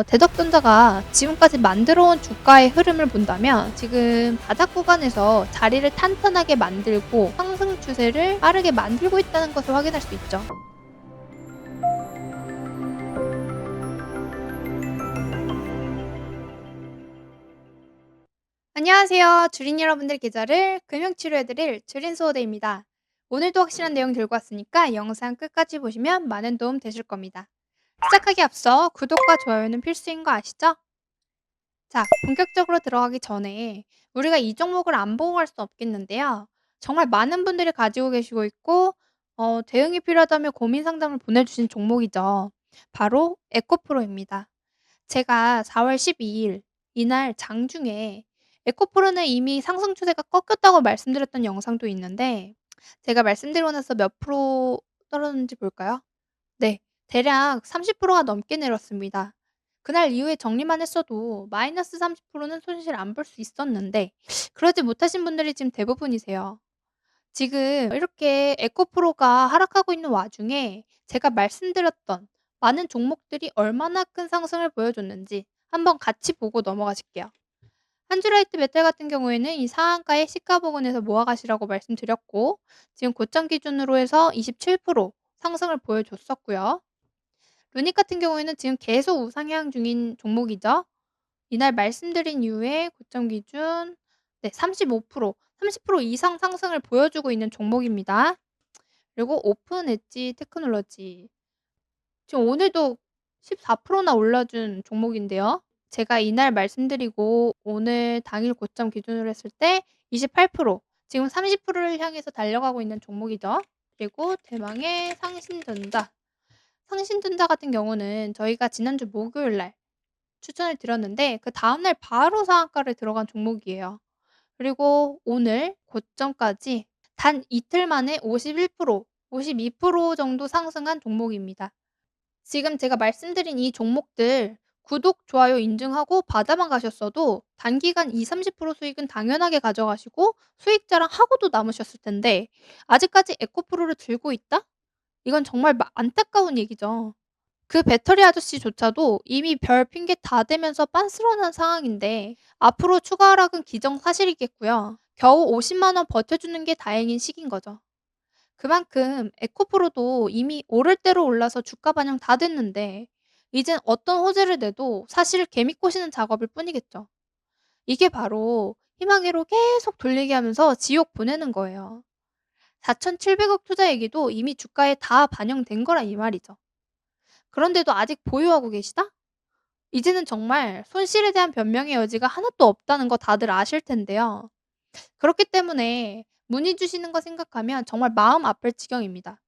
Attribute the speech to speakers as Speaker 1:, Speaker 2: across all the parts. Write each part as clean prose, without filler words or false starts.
Speaker 1: 대덕전자가 지금까지 만들어 온 주가의 흐름을 본다면 지금 바닥 구간에서 자리를 탄탄하게 만들고 상승 추세를 빠르게 만들고 있다는 것을 확인할 수 있죠. 안녕하세요. 주린 여러분들 계좌를 금융치료해드릴 주린수호대입니다. 오늘도 확실한 내용 들고 왔으니까 영상 끝까지 보시면 많은 도움 되실 겁니다. 시작하기 앞서 구독과 좋아요는 필수인 거 아시죠? 자, 본격적으로 들어가기 전에 우리가 이 종목을 안 보고 갈 수 없겠는데요. 정말 많은 분들이 가지고 계시고 있고 대응이 필요하다며 고민 상담을 보내주신 종목이죠. 바로 에코프로입니다. 제가 4월 12일 이날 장중에 에코프로는 이미 상승 추세가 꺾였다고 말씀드렸던 영상도 있는데 제가 말씀드리고 나서 몇 프로 떨어졌는지 볼까요? 네. 대략 30%가 넘게 내렸습니다. 그날 이후에 정리만 했어도 마이너스 30%는 손실 안 볼 수 있었는데 그러지 못하신 분들이 지금 대부분이세요. 지금 이렇게 에코프로가 하락하고 있는 와중에 제가 말씀드렸던 많은 종목들이 얼마나 큰 상승을 보여줬는지 한번 같이 보고 넘어가실게요. 한주라이트 메탈 같은 경우에는 이 상한가에 시가 부근에서 모아가시라고 말씀드렸고 지금 고점 기준으로 해서 27% 상승을 보여줬었고요. 루닉 같은 경우에는 지금 계속 우상향 중인 종목이죠. 이날 말씀드린 이후에 고점 기준 30% 이상 상승을 보여주고 있는 종목입니다. 그리고 오픈 엣지 테크놀로지 지금 오늘도 14%나 올라준 종목인데요. 제가 이날 말씀드리고 오늘 당일 고점 기준으로 했을 때 28% 지금 30%를 향해서 달려가고 있는 종목이죠. 그리고 대망의 상신전자. 상신전자 같은 경우는 저희가 지난주 목요일 날 추천을 드렸는데 그다음 날 바로 상한가를 들어간 종목이에요. 그리고 오늘 고점까지 단 이틀 만에 51% 52% 정도 상승한 종목입니다. 지금 제가 말씀드린 이 종목들 구독, 좋아요 인증하고 받아만 가셨어도 단기간 20-30% 수익은 당연하게 가져가시고 수익 자랑하고도 남으셨을 텐데 아직까지 에코프로를 들고 있다? 이건 정말 안타까운 얘기죠. 그 배터리 아저씨조차도 이미 별 핑계 다 대면서 빤스런한 상황인데 앞으로 추가 하락은 기정사실이겠고요. 겨우 50만 원 버텨주는 게 다행인 시기인 거죠. 그만큼 에코프로도 이미 오를 대로 올라서 주가 반영 다 됐는데 이젠 어떤 호재를 내도 사실 개미 꼬시는 작업일 뿐이겠죠. 이게 바로 희망회로 계속 돌리게 하면서 지옥 보내는 거예요. 4,700억 투자 얘기도 이미 주가에 다 반영된 거라 이 말이죠. 그런데도 아직 보유하고 계시다? 이제는 정말 손실에 대한 변명의 여지가 하나도 없다는 거 다들 아실 텐데요. 그렇기 때문에 문의 주시는 거 생각하면 정말 마음 아플 지경입니다.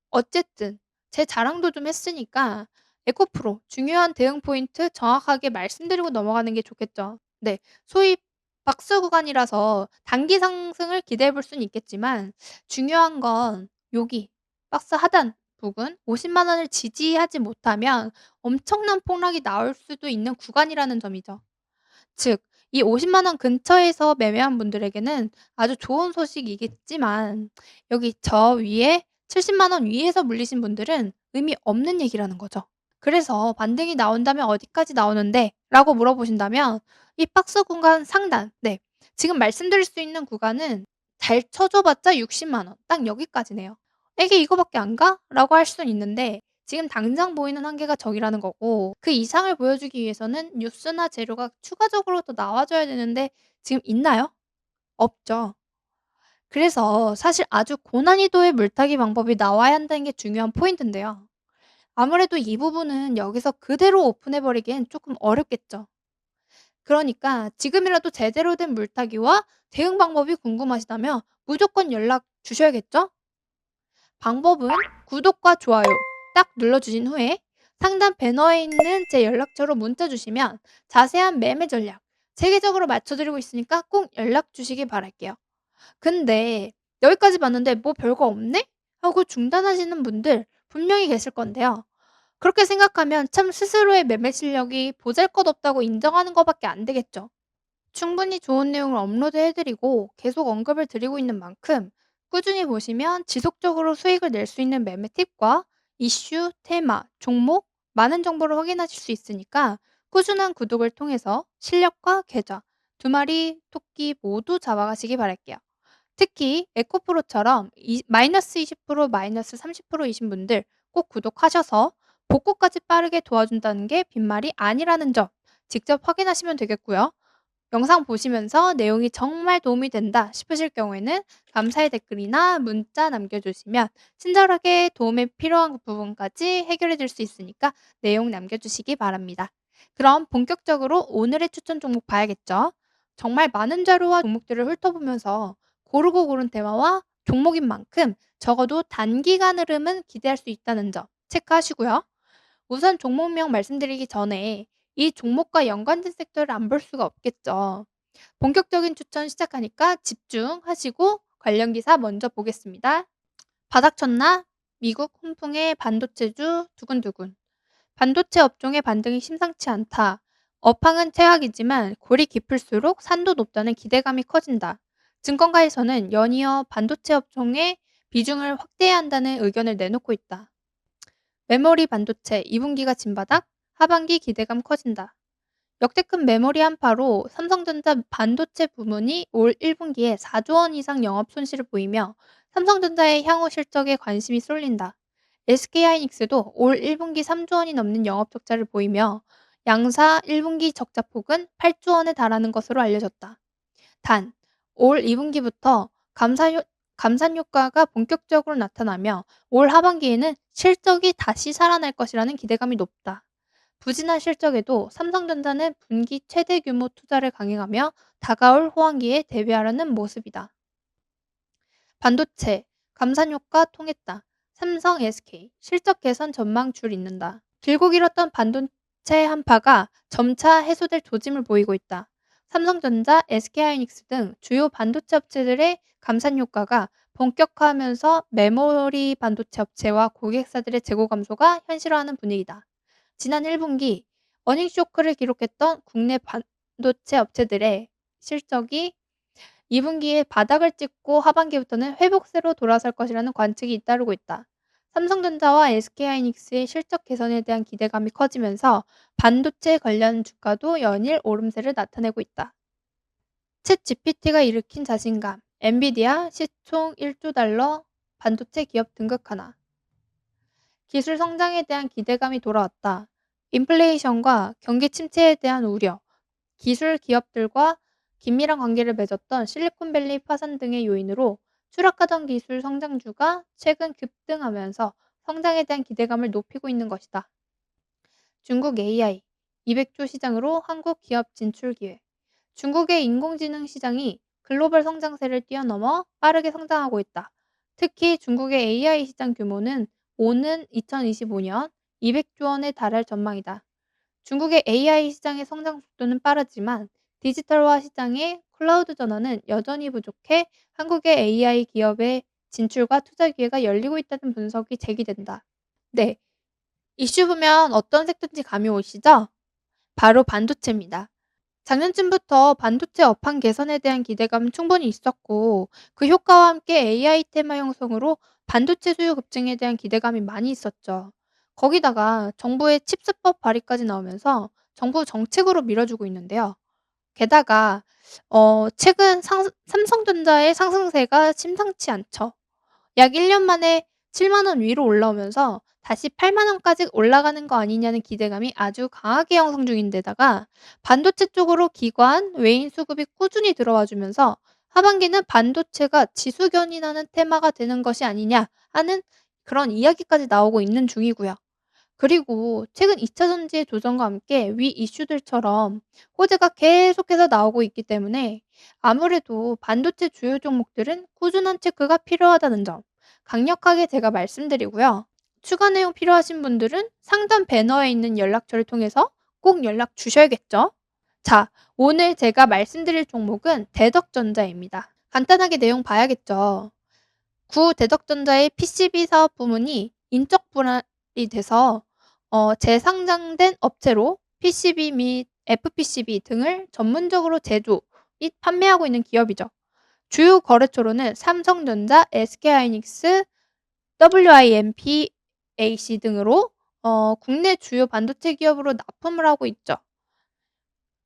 Speaker 1: 어쨌든 제 자랑도 좀 했으니까 에코프로 중요한 대응 포인트 정확하게 말씀드리고 넘어가는 게 좋겠죠. 네. 소위 박스 구간이라서 단기 상승을 기대해 볼 수는 있겠지만 중요한 건 여기 박스 하단 부근 50만 원을 지지하지 못하면 엄청난 폭락이 나올 수도 있는 구간이라는 점이죠. 즉 이 50만 원 근처에서 매매한 분들에게는 아주 좋은 소식이겠지만 여기 저 위에 70만 원 위에서 물리신 분들은 의미 없는 얘기라는 거죠. 그래서 "반등이 나온다면 어디까지 나오는데?" 라고 물어보신다면 이 박스 구간 상단 지금 말씀드릴 수 있는 구간은 잘 쳐줘 봤자 60만 원 딱 여기까지네요. '이게 이거밖에 안 가?' 라고 할 수는 있는데 지금 당장 보이는 한계가 저기라는 거고 그 이상을 보여주기 위해서는 뉴스나 재료가 추가적으로 더 나와줘야 되는데 지금 있나요? 없죠. 그래서 사실 아주 고난이도의 물타기 방법이 나와야 한다는 게 중요한 포인트인데요. 아무래도 이 부분은 여기서 그대로 오픈해 버리기엔 조금 어렵겠죠. 그러니까 지금이라도 제대로 된 물타기와 대응 방법이 궁금하시다면 무조건 연락 주셔야겠죠? 방법은 구독과 좋아요 딱 눌러주신 후에 상단 배너에 있는 제 연락처로 문자 주시면 자세한 매매 전략 체계적으로 맞춰드리고 있으니까 꼭 연락 주시기 바랄게요. 근데 여기까지 봤는데 뭐 별거 없네? 하고 중단하시는 분들 분명히 계실 건데요. 그렇게 생각하면 참 스스로의 매매 실력이 보잘것없다고 인정하는 것밖에 안 되겠죠. 충분히 좋은 내용을 업로드해 드리고 계속 언급을 드리고 있는 만큼 꾸준히 보시면 지속적으로 수익을 낼 수 있는 매매 팁과 이슈, 테마, 종목, 많은 정보를 확인하실 수 있으니까 꾸준한 구독을 통해서 실력과 계좌, 두 마리 토끼 모두 잡아가시기 바랄게요. 특히 에코프로처럼 마이너스 20%, 마이너스 30%이신 분들 꼭 구독하셔서 복구까지 빠르게 도와준다는 게 빈말이 아니라는 점 직접 확인하시면 되겠고요. 영상 보시면서 내용이 정말 도움이 된다 싶으실 경우에는 감사의 댓글이나 문자 남겨주시면 친절하게 도움이 필요한 부분까지 해결해 줄 수 있으니까 내용 남겨주시기 바랍니다. 그럼 본격적으로 오늘의 추천 종목 봐야겠죠? 정말 많은 자료와 종목들을 훑어보면서 고르고 고른 테마와 종목인 만큼 적어도 단기간 흐름은 기대할 수 있다는 점 체크하시고요. 우선 종목명 말씀드리기 전에 이 종목과 연관된 섹터를 안 볼 수가 없겠죠. 본격적인 추천 시작하니까 집중하시고 관련 기사 먼저 보겠습니다. 바닥쳤나? 미국 훈풍의 반도체주 두근두근. 반도체 업종의 반등이 심상치 않다. 업황은 최악이지만 골이 깊을수록 산도 높다는 기대감이 커진다. 증권가에서는 연이어 반도체 업종의 비중을 확대해야 한다는 의견을 내놓고 있다. 메모리 반도체 2분기가 진바닥, 하반기 기대감 커진다. 역대급 메모리 한파로 삼성전자 반도체 부문이 올 1분기에 4조 원 이상 영업 손실을 보이며 삼성전자의 향후 실적에 관심이 쏠린다. SK하이닉스도 올 1분기 3조 원이 넘는 영업 적자를 보이며 양사 1분기 적자 폭은 8조 원에 달하는 것으로 알려졌다. 단, 올 2분기부터 감산 효과가 본격적으로 나타나며 올 하반기에는 실적이 다시 살아날 것이라는 기대감이 높다. 부진한 실적에도 삼성전자는 분기 최대 규모 투자를 강행하며 다가올 호황기에 대비하려는 모습이다. 반도체, 감산 효과 통했다. 삼성, SK, 실적 개선 전망 줄 잇는다. 길고 길었던 반도체 한파가 점차 해소될 조짐을 보이고 있다. 삼성전자, SK하이닉스 등 주요 반도체 업체들의 감산 효과가 본격화하면서 메모리 반도체 업체와 고객사들의 재고 감소가 현실화하는 분위기다. 지난 1분기 어닝 쇼크를 기록했던 국내 반도체 업체들의 실적이 2분기에 바닥을 찍고 하반기부터는 회복세로 돌아설 것이라는 관측이 잇따르고 있다. 삼성전자와 SK하이닉스의 실적 개선에 대한 기대감이 커지면서 반도체 관련 주가도 연일 오름세를 나타내고 있다. 챗 GPT가 일으킨 자신감, 엔비디아 시총 1조 달러 반도체 기업 등극 하나. 기술 성장에 대한 기대감이 돌아왔다. 인플레이션과 경기 침체에 대한 우려, 기술 기업들과 긴밀한 관계를 맺었던 실리콘밸리 파산 등의 요인으로 추락하던 기술 성장주가 최근 급등하면서 성장에 대한 기대감을 높이고 있는 것이다. 중국 AI 200조 시장으로 한국 기업 진출 기회. 중국의 인공지능 시장이 글로벌 성장세를 뛰어넘어 빠르게 성장하고 있다. 특히 중국의 AI 시장 규모는 오는 2025년 200조 원에 달할 전망이다. 중국의 AI 시장의 성장 속도는 빠르지만 디지털화 시장의 클라우드 전환은 여전히 부족해 한국의 AI 기업의 진출과 투자 기회가 열리고 있다는 분석이 제기된다. 네, 이슈 보면 어떤 섹터인지 감이 오시죠? 바로 반도체입니다. 작년쯤부터 반도체 업황 개선에 대한 기대감은 충분히 있었고 그 효과와 함께 AI 테마 형성으로 반도체 수요 급증에 대한 기대감이 많이 있었죠. 거기다가 정부의 칩스법 발의까지 나오면서 정부 정책으로 밀어주고 있는데요. 게다가 최근 삼성전자의 상승세가 심상치 않죠. 약 1년 만에 7만 원 위로 올라오면서 다시 8만 원까지 올라가는 거 아니냐는 기대감이 아주 강하게 형성 중인데다가 반도체 쪽으로 기관, 외인 수급이 꾸준히 들어와 주면서 하반기는 반도체가 지수견인하는 테마가 되는 것이 아니냐 하는 그런 이야기까지 나오고 있는 중이고요. 그리고 최근 2차 전지의 조정과 함께 위 이슈들처럼 호재가 계속해서 나오고 있기 때문에 아무래도 반도체 주요 종목들은 꾸준한 체크가 필요하다는 점 강력하게 제가 말씀드리고요. 추가 내용 필요하신 분들은 상단 배너에 있는 연락처를 통해서 꼭 연락 주셔야겠죠. 자, 오늘 제가 말씀드릴 종목은 대덕전자입니다. 간단하게 내용 봐야겠죠. 구 대덕전자의 PCB 사업 부문이 인적 분할이 돼서 재상장된 업체로 PCB 및 FPCB 등을 전문적으로 제조 및 판매하고 있는 기업이죠. 주요 거래처로는 삼성전자, SK하이닉스, WIMP, AC 등으로 국내 주요 반도체 기업으로 납품을 하고 있죠.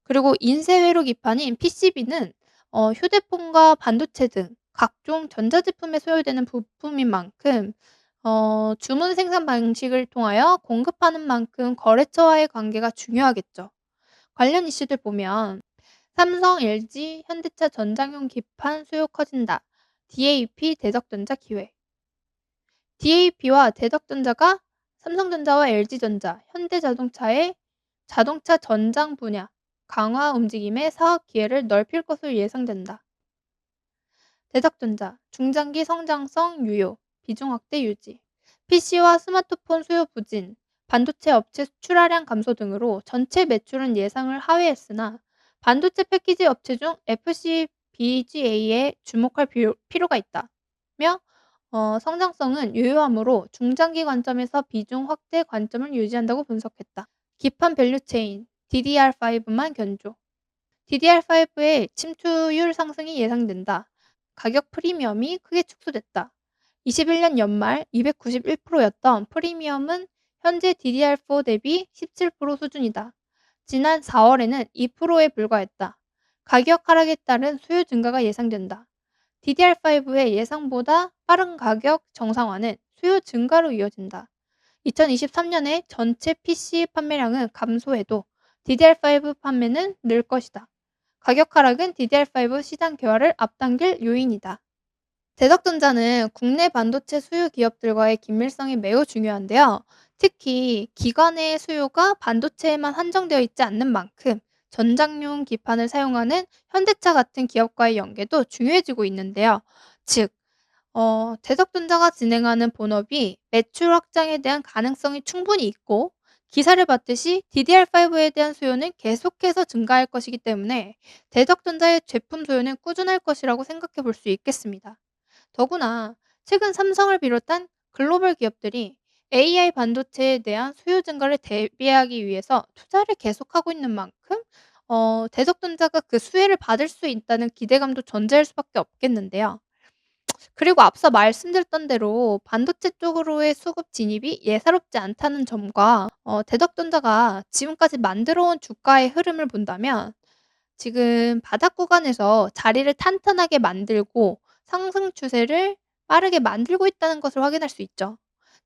Speaker 1: 그리고 인쇄회로 기판인 PCB는 휴대폰과 반도체 등 각종 전자제품에 소요되는 부품인 만큼 주문 생산 방식을 통하여 공급하는 만큼 거래처와의 관계가 중요하겠죠. 관련 이슈들 보면 삼성, LG, 현대차 전장용 기판 수요 커진다. DAP 대덕전자 기회. DAP와 대덕전자가 삼성전자와 LG전자, 현대자동차의 자동차 전장 분야 강화 움직임의 사업 기회를 넓힐 것으로 예상된다. 대덕전자, 중장기 성장성 유효, 비중 확대 유지. PC와 스마트폰 수요 부진, 반도체 업체 출하량 감소 등으로 전체 매출은 예상을 하회했으나 반도체 패키지 업체 중 FCBGA에 주목할 필요가 있다며 성장성은 유효하므로 중장기 관점에서 비중 확대 관점을 유지한다고 분석했다. 기판 밸류체인 DDR5만 견조. DDR5의 침투율 상승이 예상된다. 가격 프리미엄이 크게 축소됐다. 21년 연말 291%였던 프리미엄은 현재 DDR4 대비 17% 수준이다. 지난 4월에는 2%에 불과했다. 가격 하락에 따른 수요 증가가 예상된다. DDR5의 예상보다 빠른 가격 정상화는 수요 증가로 이어진다. 2023년에 전체 PC 판매량은 감소해도 DDR5 판매는 늘 것이다. 가격 하락은 DDR5 시장 개화를 앞당길 요인이다. 대덕전자는 국내 반도체 수요 기업들과의 긴밀성이 매우 중요한데요. 특히 기관의 수요가 반도체에만 한정되어 있지 않는 만큼 전장용 기판을 사용하는 현대차 같은 기업과의 연계도 중요해지고 있는데요. 즉, 대덕전자가 진행하는 본업이 매출 확장에 대한 가능성이 충분히 있고 기사를 봤듯이 DDR5에 대한 수요는 계속해서 증가할 것이기 때문에 대덕전자의 제품 수요는 꾸준할 것이라고 생각해 볼 수 있겠습니다. 더구나 최근 삼성을 비롯한 글로벌 기업들이 AI 반도체에 대한 수요 증가를 대비하기 위해서 투자를 계속하고 있는 만큼 대덕전자가 그 수혜를 받을 수 있다는 기대감도 존재할 수밖에 없겠는데요. 그리고 앞서 말씀드렸던 대로 반도체 쪽으로의 수급 진입이 예사롭지 않다는 점과 대덕전자가 지금까지 만들어 온 주가의 흐름을 본다면 지금 바닥 구간에서 자리를 탄탄하게 만들고 상승 추세를 빠르게 만들고 있다는 것을 확인할 수 있죠.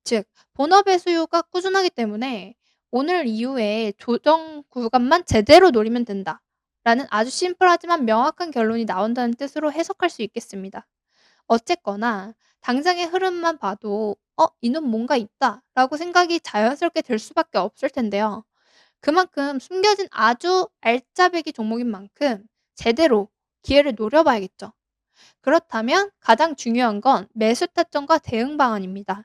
Speaker 1: 즉, 본업의 수요가 꾸준하기 때문에 오늘 이후에 조정 구간만 제대로 노리면 된다. 라는 아주 심플하지만 명확한 결론이 나온다는 뜻으로 해석할 수 있겠습니다. 어쨌거나 당장의 흐름만 봐도 이놈 뭔가 있다 라고 생각이 자연스럽게 들 수밖에 없을 텐데요. 그만큼 숨겨진 아주 알짜배기 종목인 만큼 제대로 기회를 노려봐야겠죠. 그렇다면 가장 중요한 건 매수 타점과 대응 방안입니다.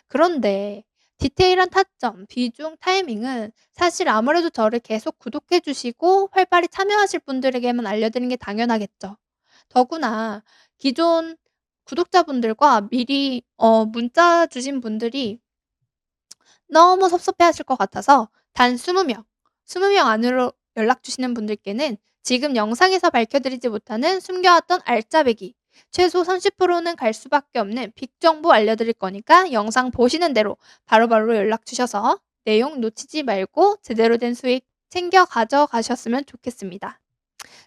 Speaker 1: 그런데 디테일한 타점, 비중, 타이밍은 사실 아무래도 저를 계속 구독해 주시고 활발히 참여하실 분들에게만 알려드리는 게 당연하겠죠. 더구나 기존 구독자분들과 미리 문자 주신 분들이 너무 섭섭해하실 것 같아서 단 20명, 20명 안으로 연락 주시는 분들께는 지금 영상에서 밝혀드리지 못하는 숨겨왔던 알짜배기, 최소 30%는 갈 수밖에 없는 빅 정보 알려드릴 거니까 영상 보시는 대로 바로바로 연락 주셔서 내용 놓치지 말고 제대로 된 수익 챙겨 가져가셨으면 좋겠습니다.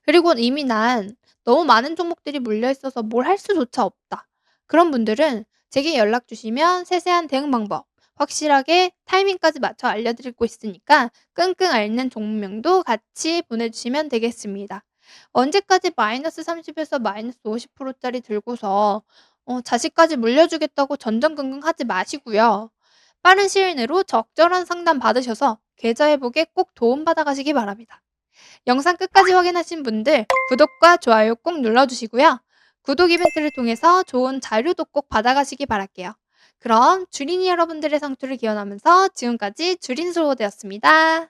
Speaker 1: 그리고 이미 난 너무 많은 종목들이 몰려있어서 뭘 할 수조차 없다. 그런 분들은 제게 연락 주시면 세세한 대응 방법, 확실하게 타이밍까지 맞춰 알려드리고 있으니까 끙끙 앓는 종목명도 같이 보내주시면 되겠습니다. 언제까지 마이너스 30에서 마이너스 50%짜리 들고서 자식까지 물려주겠다고 전전긍긍 하지 마시고요. 빠른 시일 내로 적절한 상담 받으셔서 계좌 회복에 꼭 도움받아 가시기 바랍니다. 영상 끝까지 확인하신 분들 구독과 좋아요 꼭 눌러주시고요. 구독 이벤트를 통해서 좋은 자료도 꼭 받아가시기 바랄게요. 그럼 주린이 여러분들의 성투를 기원하면서 지금까지 주린수호되었습니다.